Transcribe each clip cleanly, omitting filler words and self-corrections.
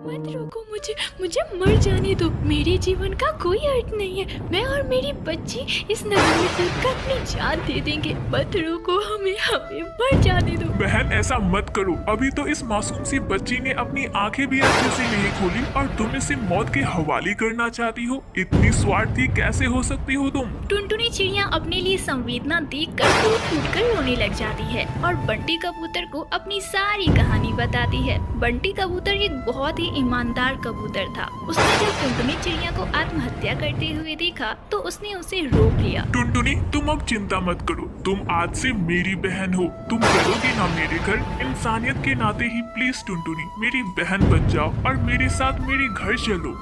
मत रोको मुझे, मुझे मर जाने दो। मेरे जीवन का कोई अर्थ नहीं है। मैं और मेरी बच्ची इस नदी में कूदकर अपनी जान दे देंगे। मत रोको हमें, हमें मर जाने दो। बहन ऐसा मत करो, अभी तो इस मासूम सी बच्ची ने अपनी आंखें भी अच्छे से नहीं खोली और तुम इसे मौत के हवाले करना चाहती हो। इतनी स्वार्थी कैसे हो सकती हो तुम? टुनटुनी चिड़िया अपने लिए संवेदना देखकर टूट फूट कर रोने लग जाती है और बंटी कबूतर को अपनी सारी कहानी बताती है। बंटी कबूतर एक बहुत ही ईमानदार कबूतर था। उसने जब टुनटुनी चिड़िया को आत्महत्या करते हुए देखा तो उसने उसे रोक लिया। टुनटुनी तुम अब चिंता मत करो, तुम आज से मेरी बहन हो। तुम चलोगी ना मेरे घर? इंसानियत के नाते ही प्लीज टुनटुनी मेरी बहन बन जाओ और मेरे साथ मेरे घर चलो।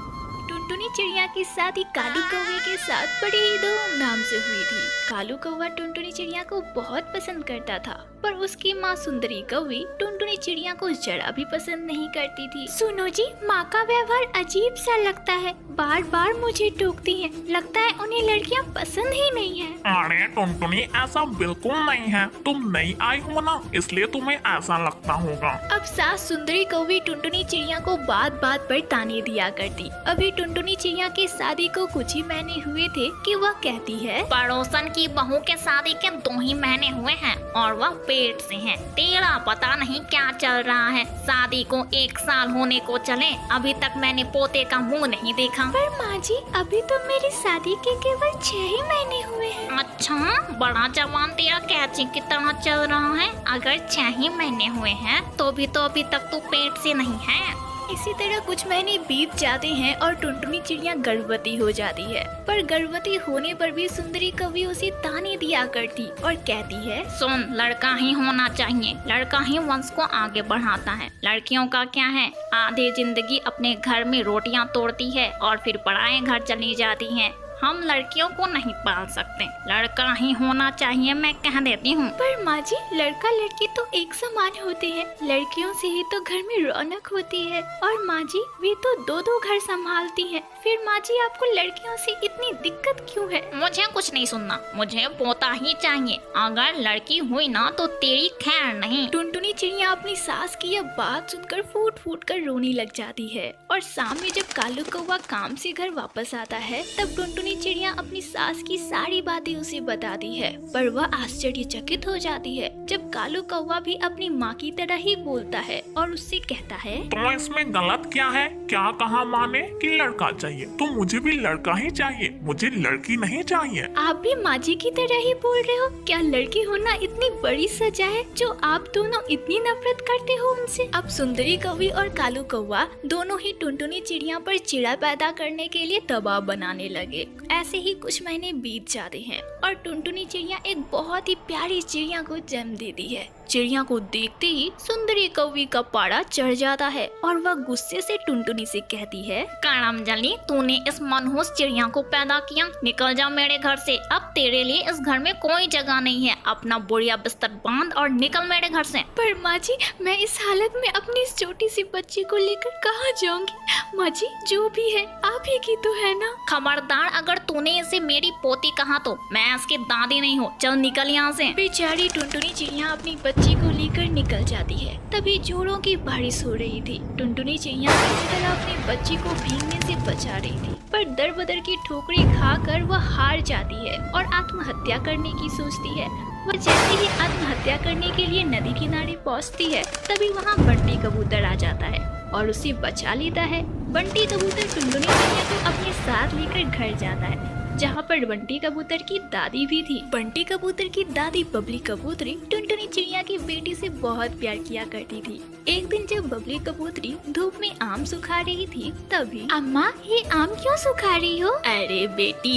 टुनटुनी चिड़िया की शादी कालू कौवे के साथ बड़े ही धूमधाम से हुई थी। कालू कौवा टुनटुनी चिड़िया को बहुत पसंद करता था, पर उसकी माँ सुंदरी कौवी टुनटुनी चिड़िया को जरा भी पसंद नहीं करती थी। सुनो जी, माँ का व्यवहार अजीब सा लगता है, बार बार मुझे टोकती है। लगता है उन्हें लड़कियाँ पसंद ही नहीं है। अरे टुनटुनी ऐसा बिल्कुल नहीं है, तुम नई आई हो ना, इसलिए तुम्हें ऐसा लगता होगा। अब सास सुंदरी कौवी टुनटुनी चिड़िया को बात बात पर ताने दिया करती। अभी टुनटुनी चिड़िया की शादी को कुछ ही महीने हुए थे कि वह कहती है, पड़ोसन की बहू के शादी के 2 ही महीने हुए हैं और वह पेट से है। तेरा पता नहीं क्या चल रहा है। शादी को 1 साल होने को चले, अभी तक मैंने पोते का मुंह नहीं देखा। पर माँ जी, अभी तो मेरी शादी के केवल 6 ही महीने हुए हैं। अच्छा, बड़ा जवान तेरा कैची की तरह चल रहा है। अगर 6 ही महीने हुए हैं तो भी तो अभी तक तू पेट से नहीं है। इसी तरह कुछ महीने बीत जाते हैं और टुनटुनी चिड़िया गर्भवती हो जाती है। पर गर्भवती होने पर भी सुंदरी कवि उसे ताने दिया करती और कहती है, सुन, लड़का ही होना चाहिए, लड़का ही वंश को आगे बढ़ाता है। लड़कियों का क्या है, आधी जिंदगी अपने घर में रोटियां तोड़ती है और फिर पराए घर चली जाती है। हम लड़कियों को नहीं पाल सकते, लड़का ही होना चाहिए, मैं कह देती हूँ। पर माँ जी, लड़का लड़की तो एक समान होते हैं। लड़कियों से ही तो घर में रौनक होती है। और माँ जी, वे तो 2-2 घर संभालती हैं। फिर माँ जी, आपको लड़कियों से इतनी दिक्कत क्यों है? मुझे कुछ नहीं सुनना, मुझे पोता ही चाहिए। अगर लड़की हुई ना तो तेरी खैर नहीं। टुनटुनी चिड़िया अपनी सास की यह बात सुनकर फूट फूट कर रोने लग जाती है। और शाम में जब कालू कौवा काम से घर वापस आता है तब टुनटुनी चिड़िया अपनी सास की सारी बातें उसे बताती है। पर वह आश्चर्यचकित हो जाती है जब कालू कौवा भी अपनी माँ की तरह ही बोलता है और उससे कहता है, तो इसमें गलत क्या है? क्या कहा माँ ने कि लड़का चाहिए? तो मुझे भी लड़का ही चाहिए, मुझे लड़की नहीं चाहिए। आप भी माँ जी की तरह ही बोल रहे हो? क्या लड़की होना इतनी बड़ी सजा है जो आप दोनों इतनी नफरत करते हो उनसे? अब सुंदरी कवि और कालू कौवा दोनों ही टुनटुनी चिड़िया पर चिड़ा पैदा करने के लिए दबाव बनाने लगे। ऐसे ही कुछ महीने बीत जाते हैं और टुनटुनी चिड़िया एक बहुत ही प्यारी चिड़िया को जन्म देती है। चिड़िया को देखते ही सुंदरी कौवी का पारा चढ़ जाता है और वह गुस्से से टुनटुनी से कहती है, करमजली, तूने इस मनहूस चिड़िया को पैदा किया, निकल जा मेरे घर से। अब तेरे लिए इस घर में कोई जगह नहीं है। अपना बोरिया बिस्तर बांध और निकल मेरे घर से। पर माँ जी, मैं इस हालत में अपनी इस छोटी सी बच्ची को लेकर कहाँ जाऊंगी? माँ जी, जो भी है आप ही की तो है ना। खबरदार, अगर तूने इसे मेरी पोती कहा तो मैं इसकी दादी नहीं हूँ। चल निकल यहाँ से। बेचारी टुनटुनी चिड़िया अपनी बच्ची को लेकर निकल जाती है। तभी जोरों की बारिश हो रही थी। टुनटुनी चिड़िया किसी तरह अपनी बच्ची को भीगने से बचा रही थी, पर दर बदर की ठोकरें खाकर वह हार जाती है और आत्महत्या करने की सोचती है। वह जैसे ही आत्महत्या करने के लिए नदी किनारे पहुंचती है तभी वहां बंटी कबूतर आ जाता है और उसे बचा लेता है। बंटी कबूतर टुनटुनी चिड़िया को अपने साथ लेकर घर जाता है, जहाँ पर बंटी कबूतर की दादी भी थी। बंटी कबूतर की दादी बबली कबूतरी टुनटुनी चिड़िया की बेटी से बहुत प्यार किया करती थी। एक दिन जब बबली कबूतरी धूप में आम सुखा रही थी तभी, अम्मा, ये आम क्यों सुखा रही हो? अरे बेटी,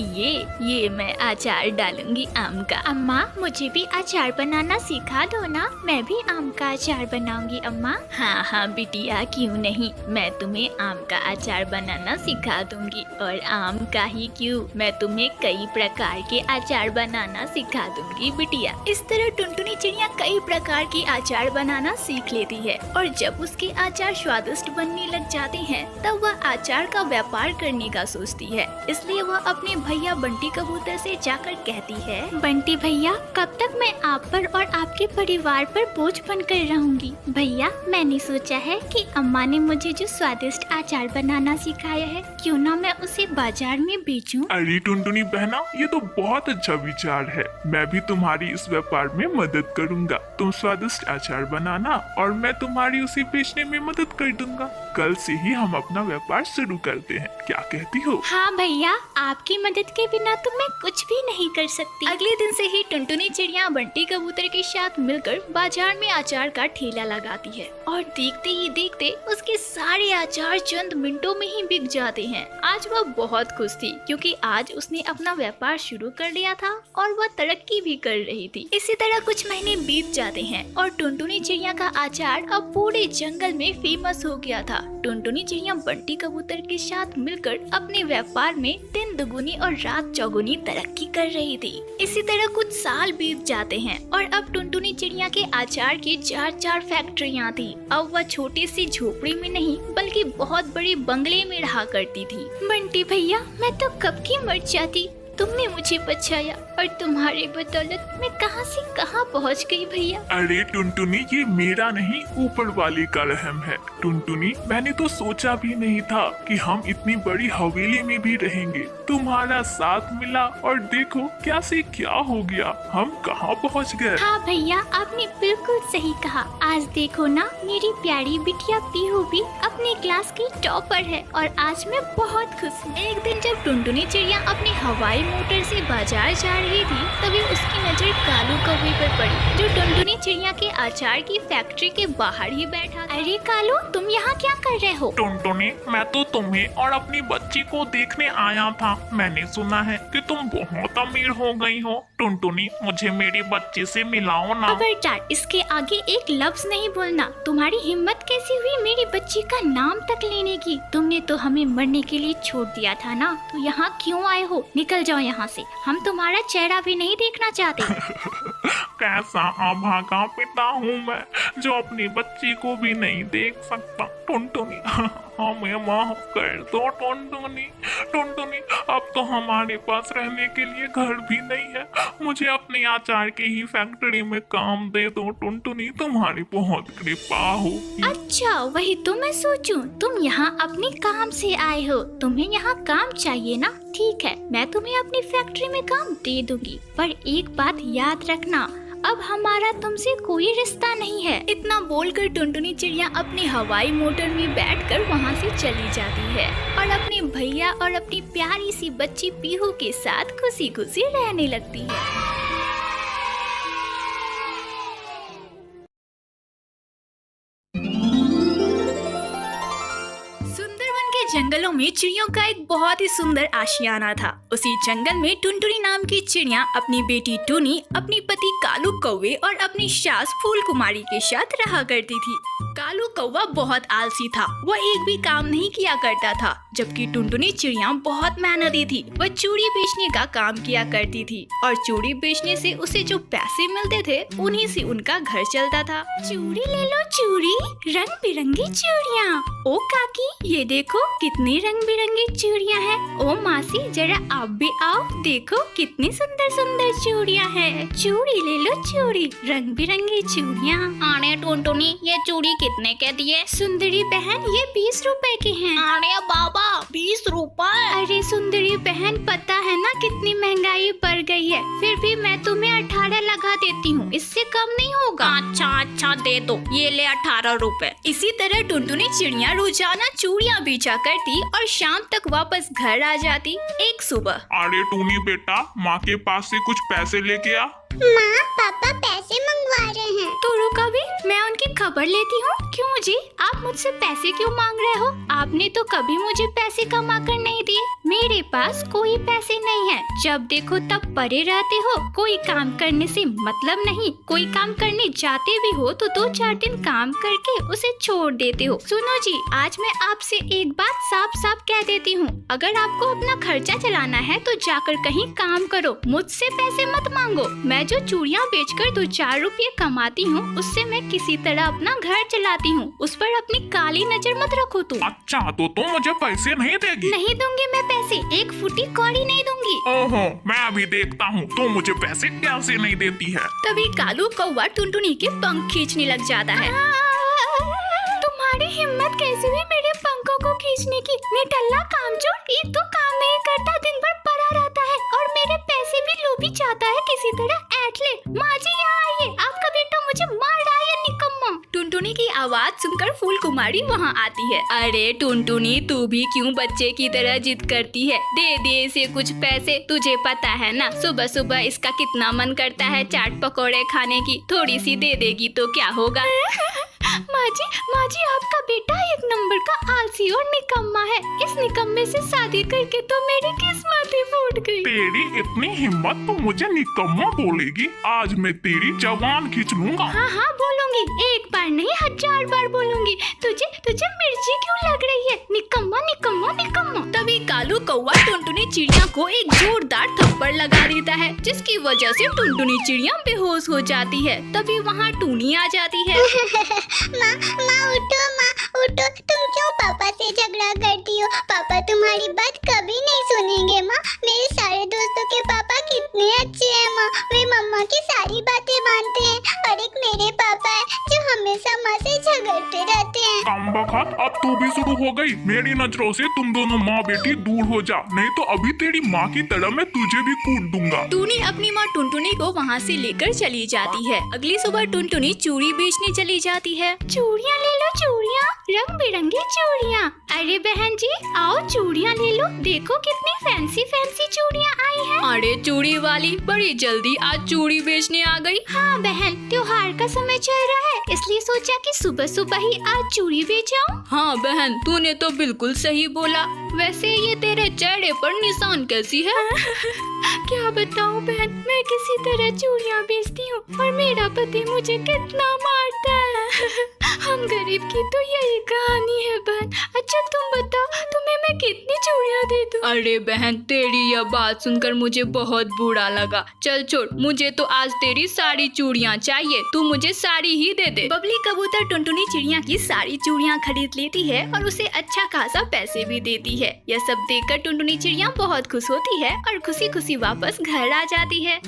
ये मैं अचार डालूंगी आम का। अम्मा, मुझे भी अचार बनाना सिखा दो ना, मैं भी आम का अचार बनाऊंगी अम्मा। हाँ हाँ बिटिया, क्यों नहीं, मैं तुम्हें आम का अचार बनाना सिखा दूंगी। और आम का ही क्यों, मैं तुम्हें कई प्रकार के अचार बनाना सिखा दूंगी बिटिया। इस तरह टुनटुनी चिड़िया कई प्रकार के अचार बनाना सीख लेती है और जब उसके अचार स्वादिष्ट बनने लग जाते हैं तब वह अचार का व्यापार करने का सोचती है। इसलिए वह अपने भैया बंटी कबूतर से जाकर कहती है, बंटी भैया, कब तक मैं आप पर और आपके परिवार पर बोझ बनकर रहूंगी? भैया, मैंने सोचा है कि अम्मा ने मुझे जो स्वादिष्ट अचार बनाना सिखाया है, क्यों ना मैं उसे बाजार में बेचूं? अरे टुनटुनी बहना, ये तो बहुत अच्छा विचार है। मैं भी तुम्हारी इस व्यापार में मदद करूंगा। तुम स्वादिष्ट अचार बनाना और मैं तुम्हारी उसे बेचने में मदद कर दूंगा। कल से ही हम अपना व्यापार शुरू करते हैं, क्या कहती हो? हाँ भैया, आपकी मदद के बिना तो मैं कुछ भी नहीं कर सकती। अगले दिन से ही टुनटुनी चिड़िया बंटी कबूतर के साथ मिलकर बाजार में अचार का ठेला लगाती है और देखते ही देखते उसके सारे अचार चंद मिनटों में ही बिक जाते हैं। आज वह बहुत खुश थी क्योंकि आज उसने अपना व्यापार शुरू कर लिया था और वह तरक्की भी कर रही थी। इसी तरह कुछ महीने बीत जाते हैं और टुनटुनी चिड़िया का अचार अब पूरे जंगल में फेमस हो गया था। टुनटुनी चिड़िया बंटी कबूतर के साथ मिलकर अपने व्यापार में दिन दुगुनी और रात चौगुनी तरक्की कर रही थी। इसी तरह कुछ साल बीत जाते हैं और अब टुनटुनी चिड़िया के अचार की 4 फैक्ट्रियाँ थी। अब वह छोटी सी झोपड़ी में नहीं बल्कि बहुत बड़े बंगले में रहा करती थी। बंटी भैया, मैं तो कब की मर जाती, तुमने मुझे बचाया और तुम्हारे बदौलत मैं कहां से कहां पहुंच गई भैया। अरे टुनटुनी, ये मेरा नहीं ऊपर वाले का रहम है। टुनटुनी, मैंने तो सोचा भी नहीं था कि हम इतनी बड़ी हवेली में भी रहेंगे। तुम्हारा साथ मिला और देखो क्या से क्या हो गया, हम कहाँ पहुँच गए। हाँ भैया, आपने बिल्कुल सही कहा। आज देखो ना, मेरी प्यारी बिटिया पीहू भी अपने क्लास की टॉपर है और आज मैं बहुत खुश हूँ। एक दिन जब टुनटुनी चिड़िया अपनी हवाई मोटर से बाजार जा रही थी तभी उसकी नजर कालू कौवे पर पड़ी जो टुनटुनी चिड़िया के अचार की फैक्ट्री के बाहर ही बैठा था। अरे कालू, तुम यहाँ क्या कर रहे हो? टुनटुनी, मैं तो तुम्हें और अपनी बच्ची को देखने आया था। मैंने सुना है कि तुम बहुत अमीर हो गई हो। टुनटुनी, मुझे मेरी बच्ची से मिलाओ ना। खबरदार, इसके आगे एक लफ्ज नहीं बोलना। तुम्हारी हिम्मत कैसी हुई मेरी बच्ची का नाम तक लेने की? तुमने तो हमें मरने के लिए छोड़ दिया था ना, तो यहाँ क्यों आए हो? निकल जाओ यहाँ से, हम तुम्हारा चेहरा भी नहीं देखना चाहते। कैसा अभागा पिता हूँ मैं जो अपनी बच्ची को भी नहीं देख सकता। टुनटुनी, हमें माफ कर दो टुनटुनी। टुनटुनी, अब तो हमारे पास रहने के लिए घर भी नहीं है। मुझे अपने अचार की ही फैक्ट्री में काम दे दो टुनटुनी, तुम्हारी बहुत कृपा होगी। अच्छा, वही तो मैं सोचूं, तुम यहाँ अपने काम से आए हो, तुम्हें यहाँ काम चाहिए ना? ठीक है, मैं तुम्हें अपनी फैक्ट्री में काम दे दूंगी, पर एक बात याद रखना, अब हमारा तुमसे कोई रिश्ता नहीं है। इतना बोलकर टुनटुनी चिड़िया अपनी हवाई मोटर में बैठकर वहाँ से चली जाती है और अपने भैया और अपनी प्यारी सी बच्ची पीहू के साथ खुशी खुशी रहने लगती है। जंगलों में चिड़ियों का एक बहुत ही सुंदर आशियाना था। उसी जंगल में टुनटुनी नाम की चिड़िया अपनी बेटी टूनी, अपनी पति कालू कौवे और अपनी सास फूल कुमारी के साथ रहा करती थी। कालू कौवा बहुत आलसी था, वह एक भी काम नहीं किया करता था, जबकि टुनटुनी चिड़िया बहुत मेहनती थी। वह चूड़ी बेचने का काम किया करती थी और चूड़ी बेचने से उसे जो पैसे मिलते थे उन्हीं से उनका घर चलता था। चूड़ी ले लो चूड़ी, रंग बिरंगी चूड़ियाँ। ओ काकी, ये देखो कितनी रंग बिरंगी चूड़ियाँ हैं। ओ मासी, जरा आप भी आओ, देखो कितनी सुंदर सुंदर चूड़ियाँ हैं। चूड़ी ले लो चूड़ी, रंग बिरंगी चूड़ियाँ। अरे टुनटुनी, ये चूड़ी कितने के दिए? सुंदरी बहन, ये 20 रुपए के हैं। अरे बाबा, 20 रुपए? अरे सुंदरी बहन, पता है ना कितनी महंगाई बढ़ गई है, फिर भी मैं तुम्हें 18 लगा देती हूँ, इससे कम नहीं होगा। अच्छा दे दो, ये ले 18 रुपए। इसी तरह टुनटुनी चिड़िया रोजाना चूड़ियाँ बेचा करती और शाम तक वापस घर आ जाती। एक सुबह, अरे टूनी बेटा, माँ के पास से कुछ पैसे लेके आ। माँ, पापा पैसे मंगवा रहे हैं। तो रुका भी, मैं उनकी खबर लेती हूँ। क्यों जी, आप मुझसे पैसे क्यों मांग रहे हो? आपने तो कभी मुझे पैसे कमा कर नहीं दिए। मेरे पास कोई पैसे नहीं है। जब देखो तब पड़े रहते हो। कोई काम करने से मतलब नहीं। कोई काम करने जाते भी हो तो 2-4 दिन काम करके उसे छोड़ देते हो। सुनो जी, आज मैं आपसे एक बात साफ साफ कह देती हूँ, अगर आपको अपना खर्चा चलाना है तो जाकर कहीं काम करो, मुझसे पैसे मत मांगो। मैं जो चूड़ियाँ बेचकर 2-4 रुपये कमाती हूँ उससे मैं किसी तरह अपना घर चलाती हूँ। उस पर अपनी काली नजर मत रखो तुम। अच्छा तो तुम मुझे पैसे नहीं देगी? नहीं दूंगी मैं पैसे, एक फुटी कौड़ी नहीं दूंगी। ओहो, मैं अभी देखता हूँ तो मुझे पैसे कैसे नहीं देती है। तभी कालू कौवा टुनटुनी के पंख खींचने लग जाता है। तुम्हारी हिम्मत कैसे हुई मेरे पंखों को खींचने की? निठल्ला कामचोर, एक तो काम नहीं करता, दिन भर पड़ा रहता है और मेरे पैसे भी लोभी चाहता है किसी तरह ऐंठ ले। माँ जी यहाँ आइए, आपका बेटा मुझे मार रहा है निकम्मा। टुनटुनी की आवाज सुनकर फूल कुमारी वहाँ आती है। अरे टुनटुनी, तू भी क्यों बच्चे की तरह जिद करती है? दे दे इसे कुछ पैसे। तुझे पता है ना सुबह सुबह इसका कितना मन करता है चाट पकौड़े खाने की। थोड़ी सी दे देगी तो क्या होगा? माँ जी आपका बेटा एक नंबर का आलसी और निकम्मा है। इस निकम्मे से शादी करके तो मेरी किस्मत ही फूट गई। तेरी इतनी हिम्मत तो मुझे निकम्मा बोलेगी? आज मैं तेरी जवान खींच लूंगा। हाँ बोलूंगी, एक बार नहीं 1000 बार बोलूंगी। तुझे मिर्ची क्यों लग रही है? निकम्मा निकम्मा निकम्मा। तभी कालू कौवा टुनटुनी चिड़िया को एक जोरदार थप्पड़ लगा देता है, जिसकी वजह से टुनटुनी चिड़िया बेहोश हो जाती है। तभी वहाँ टूनी आ जाती है। माँ उठो, तुम क्यों पापा से झगड़ा करती हो? पापा तुम्हारी बात कभी नहीं सुनेंगे माँ। मेरे सारे दोस्तों के पापा कितने अच्छे हैं माँ, वे मम्मा की सारी बातें मानते हैं। और एक मेरे पापा है जो हमेशा माँ से झगड़ते रहते हैं। कमबख्त, अब तू भी शुरू हो गई। मेरी नजरों से तुम दोनों माँ बेटी दूर हो जा, नहीं तो अभी तेरी माँ की तरह मैं तुझे भी कूट दूंगा। टूनी अपनी माँ टुनटुनी को वहाँ से लेकर चली जाती है। अगली सुबह टुनटुनी चूड़ी बेचने चली जाती है। चूड़ियाँ ले लो, चूड़ियाँ, रंग बिरंगी चूड़ियाँ। अरे बहन जी आओ चूड़ियाँ ले लो, देखो कितनी फैंसी फैंसी चूड़ियाँ आई हैं। अरे चूड़ी वाली बड़ी जल्दी आज चूड़ी बेचने आ गई। हाँ बहन, त्योहार का समय चल रहा है इसलिए सोचा कि सुबह सुबह ही आज चूड़ी बेच आऊं। हाँ बहन, तूने तो बिल्कुल सही बोला। वैसे ये तेरे चेहरे पर निशान कैसी है? क्या बताऊं बहन, मैं किसी तरह चूड़ियाँ बेचती हूँ और मेरा पति मुझे कितना मारता है। हम गरीब की तो यही कहानी है बहन। अच्छा तुम बताओ, तुम्हें मैं कितनी चूड़ियाँ दे दूं? अरे बहन, तेरी यह बात सुनकर मुझे बहुत बुरा लगा। चल छोड़, मुझे तो आज तेरी सारी चूड़ियाँ चाहिए। तू मुझे साड़ी ही दे दे। बबली कबूतर टुनटुनी चिड़िया की सारी चूड़ियाँ खरीद लेती है और उसे अच्छा खासा पैसे भी देती है। यह सब देखकर टुनटुनी चिड़िया बहुत खुश होती है और खुशी खुशी वापस घर आ जाती है।